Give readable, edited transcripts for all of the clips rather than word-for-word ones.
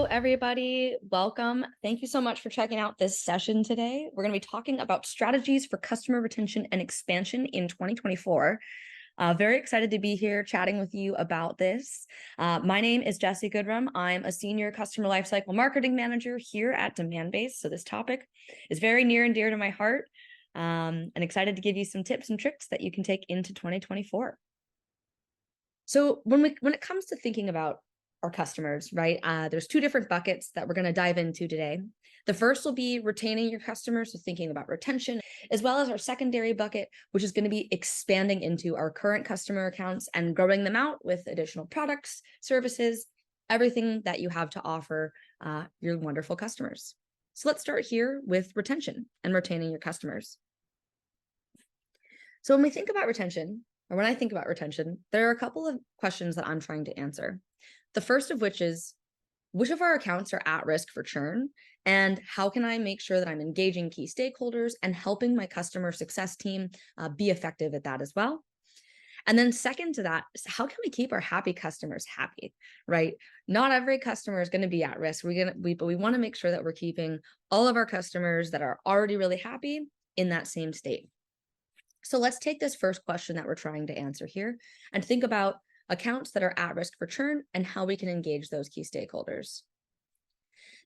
Hello, everybody. Welcome. Thank you so much for checking out this session today. We're going to be talking about strategies for customer retention and expansion in 2024. Very excited to be here chatting with you about this. My name is Jessie Goodrum. I'm a senior customer lifecycle marketing manager here at Demandbase. So this topic is very near and dear to my heart, and excited to give you some tips and tricks that you can take into 2024. So when it comes to thinking about our customers, right? There's two different buckets that we're going to dive into today. The first will be retaining your customers, so thinking about retention, as well as our secondary bucket, which is going to be expanding into our current customer accounts and growing them out with additional products, services, everything that you have to offer your wonderful customers. So let's start here with retention and retaining your customers. So when we think about retention, or when I think about retention, there are a couple of questions that I'm trying to answer. The first of which is, which of our accounts are at risk for churn? And how can I make sure that I'm engaging key stakeholders and helping my customer success team be effective at that as well? And then second to that, how can we keep our happy customers happy, right? Not every customer is going to be at risk. But we want to make sure that we're keeping all of our customers that are already really happy in that same state. So let's take this first question that we're trying to answer here and think about accounts that are at risk for churn and how we can engage those key stakeholders.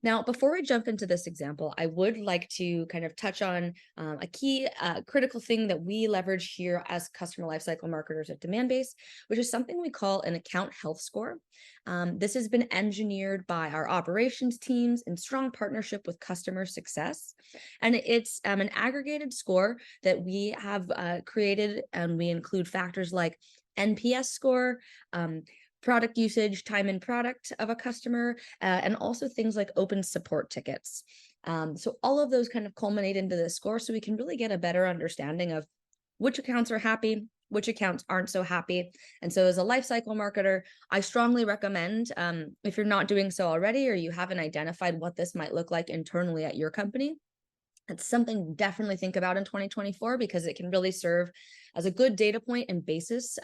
Now, before we jump into this example, I would like to kind of touch on a key critical thing that we leverage here as customer lifecycle marketers at Demandbase, which is something we call an account health score. This has been engineered by our operations teams in strong partnership with customer success. And it's an aggregated score that we have created, and we include factors like NPS score, product usage, time in product of a customer, and also things like open support tickets. So all of those kind of culminate into this score, so we can really get a better understanding of which accounts are happy, which accounts aren't so happy. And so as a lifecycle marketer, I strongly recommend, if you're not doing so already, or you haven't identified what this might look like internally at your company, it's something to definitely think about in 2024, because it can really serve as a good data point and basis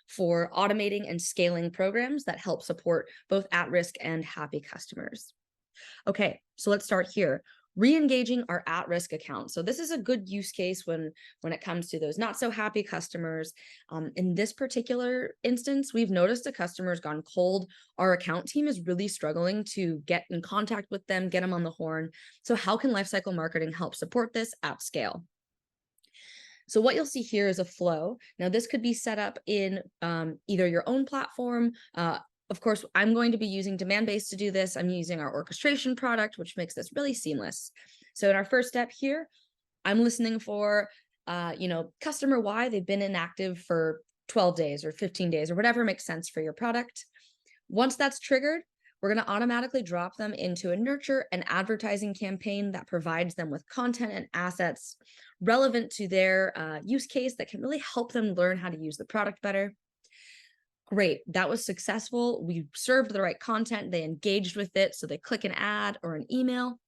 for automating and scaling programs that help support both at-risk and happy customers. Okay, so let's start here. Re-engaging our at-risk accounts. So this is a good use case when it comes to those not so happy customers. In this particular instance, we've noticed a customer's gone cold. Our account team is really struggling to get in contact with them, get them on the horn. So how can lifecycle marketing help support this at scale? So what you'll see here is a flow. Now, this could be set up in either your own platform. Of course, I'm going to be using Demandbase to do this. I'm using our orchestration product, which makes this really seamless. So in our first step here, I'm listening for, customer Y. They've been inactive for 12 days or 15 days or whatever makes sense for your product. Once that's triggered, we're going to automatically drop them into a nurture and advertising campaign that provides them with content and assets relevant to their use case that can really help them learn how to use the product better. Great, that was successful. We served the right content. They engaged with it. So they click an ad or an email.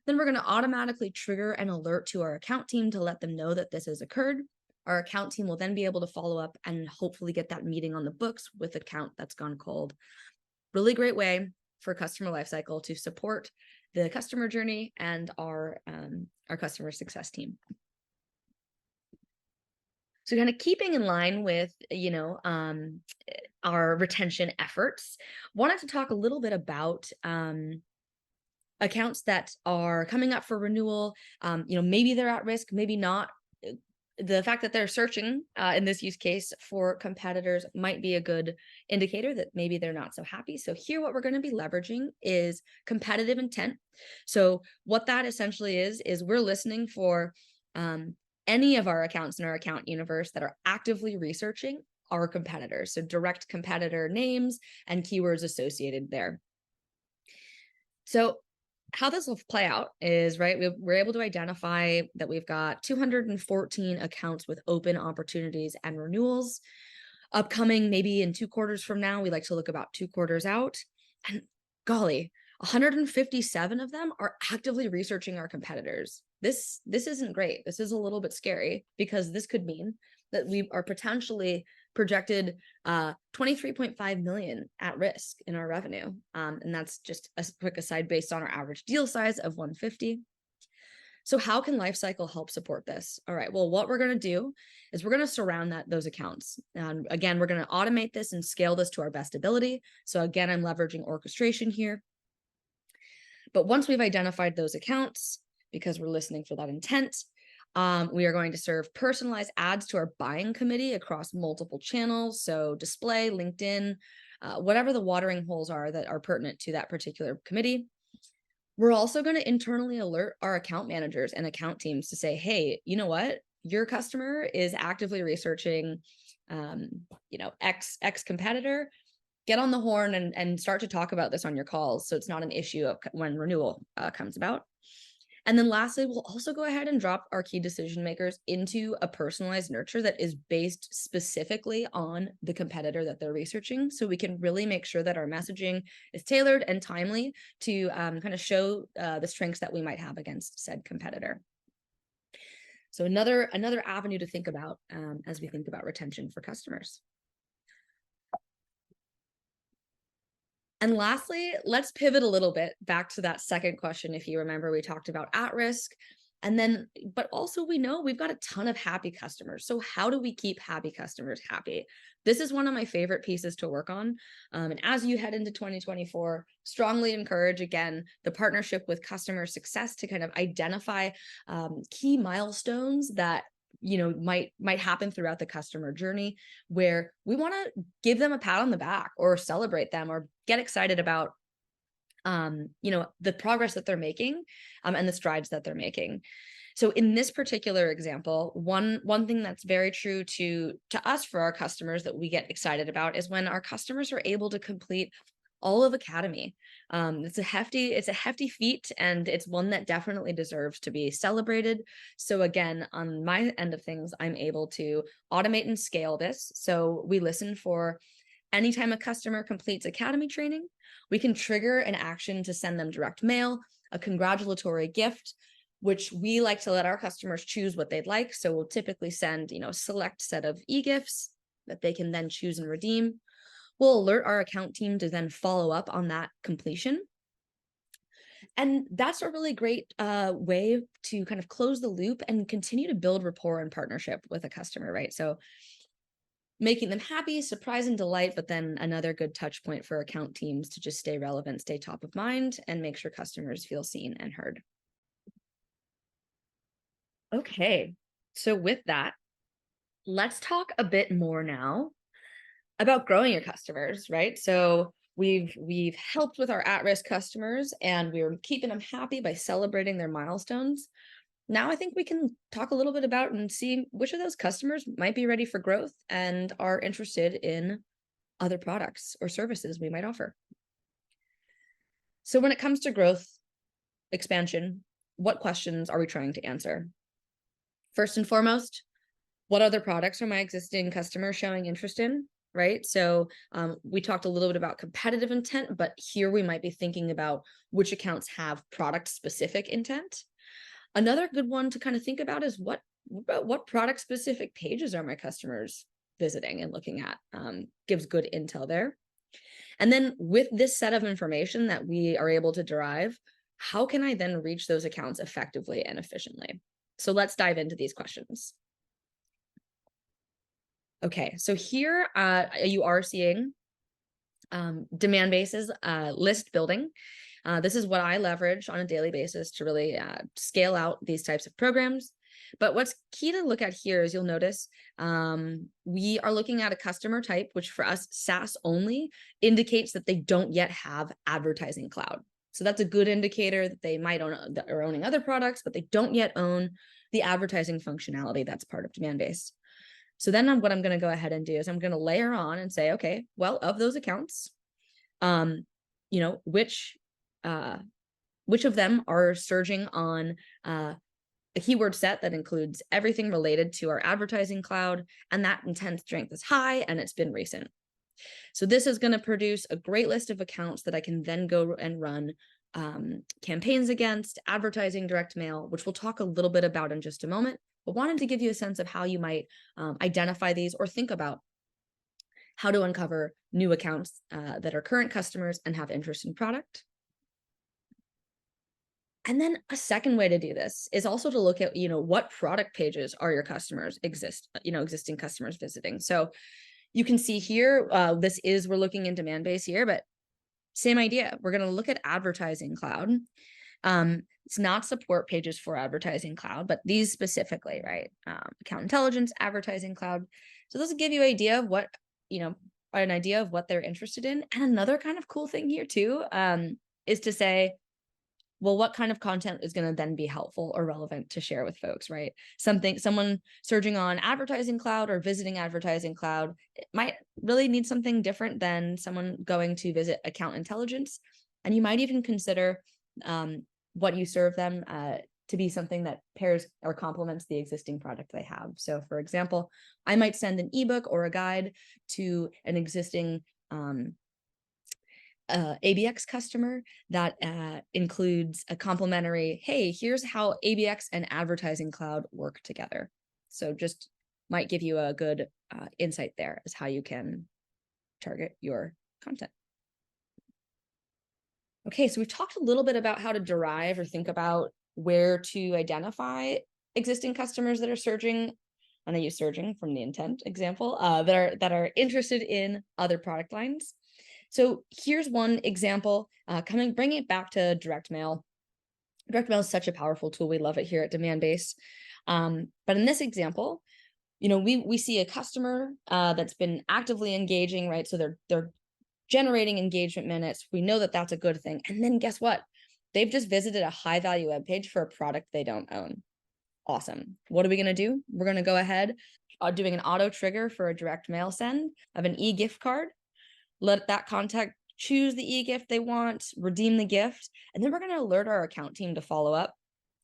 Then we're going to automatically trigger an alert to our account team to let them know that this has occurred. Our account team will then be able to follow up and hopefully get that meeting on the books with the account that's gone cold. Really great way for customer lifecycle to support the customer journey and our customer success team. So kind of keeping in line with, our retention efforts, wanted to talk a little bit about accounts that are coming up for renewal. Maybe they're at risk, maybe not. The fact that they're searching in this use case for competitors might be a good indicator that maybe they're not so happy. So here, what we're going to be leveraging is competitive intent. So what that essentially is we're listening for any of our accounts in our account universe that are actively researching our competitors. So direct competitor names and keywords associated there. So how this will play out is, right, we're able to identify that we've got 214 accounts with open opportunities and renewals upcoming. Maybe in 2 quarters from now, we like to look about 2 quarters out, and golly, 157 of them are actively researching our competitors. This isn't great. This is a little bit scary, because this could mean that we are potentially projected 23.5 million at risk in our revenue. And that's just a quick aside based on our average deal size of 150. So how can Lifecycle help support this? All right, well, what we're going to do is we're going to surround those accounts. And again, we're going to automate this and scale this to our best ability. So again, I'm leveraging orchestration here. But once we've identified those accounts, because we're listening for that intent, we are going to serve personalized ads to our buying committee across multiple channels. So display, LinkedIn, whatever the watering holes are that are pertinent to that particular committee. We're also going to internally alert our account managers and account teams to say, hey, you know what? Your customer is actively researching, X competitor. Get on the horn and start to talk about this on your calls, so it's not an issue when renewal comes about. And then lastly, we'll also go ahead and drop our key decision makers into a personalized nurture that is based specifically on the competitor that they're researching. So we can really make sure that our messaging is tailored and timely to kind of show the strengths that we might have against said competitor. So another avenue to think about as we think about retention for customers. And lastly, let's pivot a little bit back to that second question. If you remember, we talked about at risk, and then, but also we know we've got a ton of happy customers. So how do we keep happy customers happy? This is one of my favorite pieces to work on. And as you head into 2024, strongly encourage, again, the partnership with customer success to kind of identify key milestones that might happen throughout the customer journey, where we want to give them a pat on the back or celebrate them or get excited about the progress that they're making and the strides that they're making. So in this particular example, one thing that's very true to us for our customers that we get excited about is when our customers are able to complete all of Academy. It's a hefty feat, and it's one that definitely deserves to be celebrated. So again, on my end of things, I'm able to automate and scale this. So we listen for anytime a customer completes Academy training, we can trigger an action to send them direct mail, a congratulatory gift, which we like to let our customers choose what they'd like. So we'll typically send, a select set of e-gifts that they can then choose and redeem. We'll alert our account team to then follow up on that completion. And that's a really great way to kind of close the loop and continue to build rapport and partnership with a customer, right? So making them happy, surprise, and delight, but then another good touch point for account teams to just stay relevant, stay top of mind, and make sure customers feel seen and heard. Okay, so with that, let's talk a bit more now about growing your customers, right? So we've helped with our at-risk customers, and we're keeping them happy by celebrating their milestones. Now I think we can talk a little bit about and see which of those customers might be ready for growth and are interested in other products or services we might offer. So when it comes to growth, expansion, what questions are we trying to answer? First and foremost, what other products are my existing customers showing interest in? Right? So we talked a little bit about competitive intent, but here we might be thinking about which accounts have product specific intent. Another good one to kind of think about is what product specific pages are my customers visiting and looking at? Gives good intel there. And then with this set of information that we are able to derive, how can I then reach those accounts effectively and efficiently? So let's dive into these questions. Okay, so here you are seeing Demandbase's list building. This is what I leverage on a daily basis to really scale out these types of programs. But what's key to look at here is you'll notice we are looking at a customer type, which for us, SaaS only, indicates that they don't yet have advertising cloud. So that's a good indicator that they might are owning other products, but they don't yet own the advertising functionality that's part of Demandbase. So then what I'm going to go ahead and do is I'm going to layer on and say, okay, well, of those accounts, which of them are surging on a keyword set that includes everything related to our advertising cloud, and that intent strength is high and it's been recent. So this is going to produce a great list of accounts that I can then go and run campaigns against, advertising, direct mail, which we'll talk a little bit about in just a moment, but wanted to give you a sense of how you might identify these or think about how to uncover new accounts that are current customers and have interest in product. And then a second way to do this is also to look at, what product pages are your customers existing customers visiting. So you can see here, we're looking in Demandbase here, but same idea. We're going to look at Advertising Cloud. It's not support pages for Advertising Cloud, but these specifically, right? Account Intelligence, Advertising Cloud. So those will give you an idea of what they're interested in. And another kind of cool thing here too, is to say, well, what kind of content is going to then be helpful or relevant to share with folks, right? Someone searching on Advertising Cloud or visiting Advertising Cloud might really need something different than someone going to visit Account Intelligence. And you might even consider what you serve them to be something that pairs or complements the existing product they have. So for example, I might send an ebook or a guide to an existing ABX customer that includes a complimentary, hey, here's how ABX and Advertising Cloud work together. So just might give you a good insight there as how you can target your content. Okay, so we've talked a little bit about how to derive or think about where to identify existing customers that are surging, and I use surging from the intent example, that are interested in other product lines. So here's one example, bringing it back to direct mail. Direct mail is such a powerful tool. We love it here at Demandbase. But in this example, we see a customer that's been actively engaging, right? So they're generating engagement minutes. We know that that's a good thing. And then guess what? They've just visited a high value web page for a product they don't own. Awesome. What are we going to do? We're going to go ahead doing an auto trigger for a direct mail send of an e-gift card. Let that contact choose the e-gift they want, redeem the gift, and then we're going to alert our account team to follow up,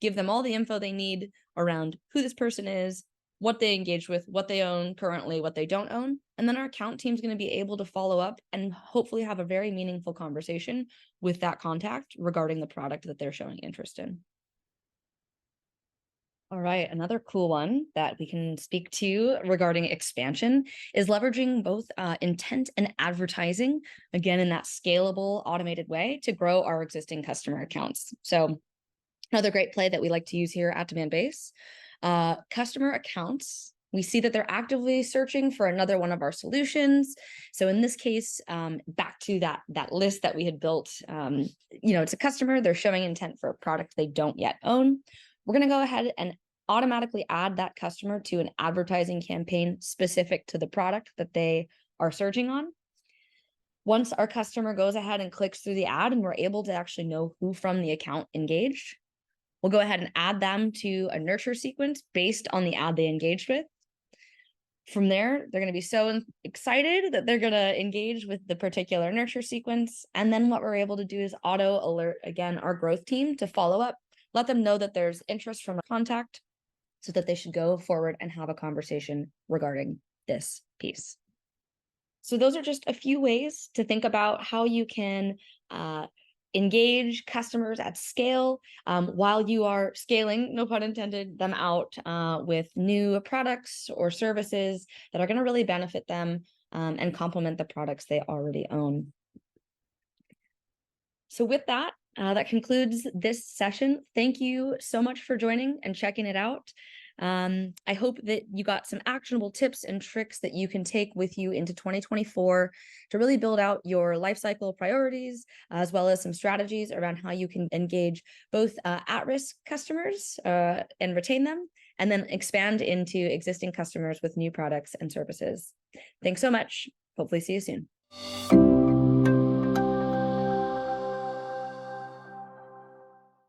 give them all the info they need around who this person is, what they engage with, what they own currently, what they don't own. And then our account team is going to be able to follow up and hopefully have a very meaningful conversation with that contact regarding the product that they're showing interest in. All right, another cool one that we can speak to regarding expansion is leveraging both intent and advertising, again, in that scalable, automated way to grow our existing customer accounts. So another great play that we like to use here at Demandbase, customer accounts. We see that they're actively searching for another one of our solutions. So in this case, back to that list that we had built, it's a customer, they're showing intent for a product they don't yet own. We're going to go ahead and automatically add that customer to an advertising campaign specific to the product that they are searching on. Once our customer goes ahead and clicks through the ad and we're able to actually know who from the account engaged, we'll go ahead and add them to a nurture sequence based on the ad they engaged with. From there, they're going to be so excited that they're going to engage with the particular nurture sequence. And then what we're able to do is auto alert, again, our growth team to follow up, let them know that there's interest from a contact so that they should go forward and have a conversation regarding this piece. So those are just a few ways to think about how you can engage customers at scale while you are scaling, no pun intended, them out with new products or services that are going to really benefit them and complement the products they already own. So with that, that concludes this session. Thank you so much for joining and checking it out. I hope that you got some actionable tips and tricks that you can take with you into 2024 to really build out your lifecycle priorities, as well as some strategies around how you can engage both at-risk customers and retain them, and then expand into existing customers with new products and services. Thanks so much. Hopefully see you soon.